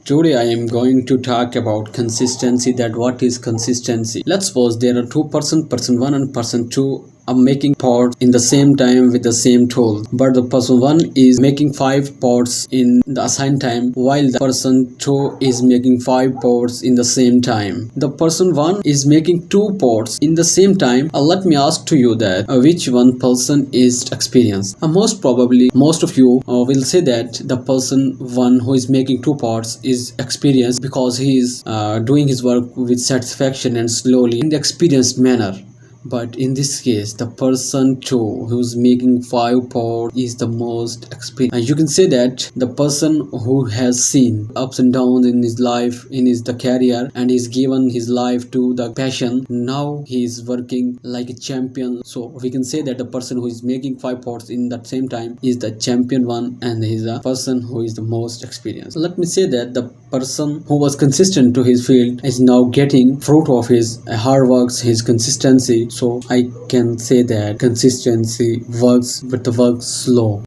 Today I am going to talk about consistency. That what is consistency? Let's suppose there are person 1 and person 2 are making pots in the same time with the same tool, but the person 1 is making 5 pots in the assigned time while the person 2 is making 5 pots in the same time. The person 1 is making 2 pots in the same time. Let me ask to you that which one person is experienced? Most probably most of you will say that the person 1 who is making 2 pots is experienced because he is doing his work with satisfaction and slowly in the experienced manner. But in this case, the person 2 who's making 5 pots is the most experienced. And you can say that the person who has seen ups and downs in his life, in his the career, and he's given his life to the passion. Now he is working like a champion. So we can say that the person who is making 5 pots in that same time is the champion one, and he's a person who is the most experienced. Let me say that the person who was consistent to his field is now getting fruit of his hard works, his consistency. So I can say that consistency works, but the work slow.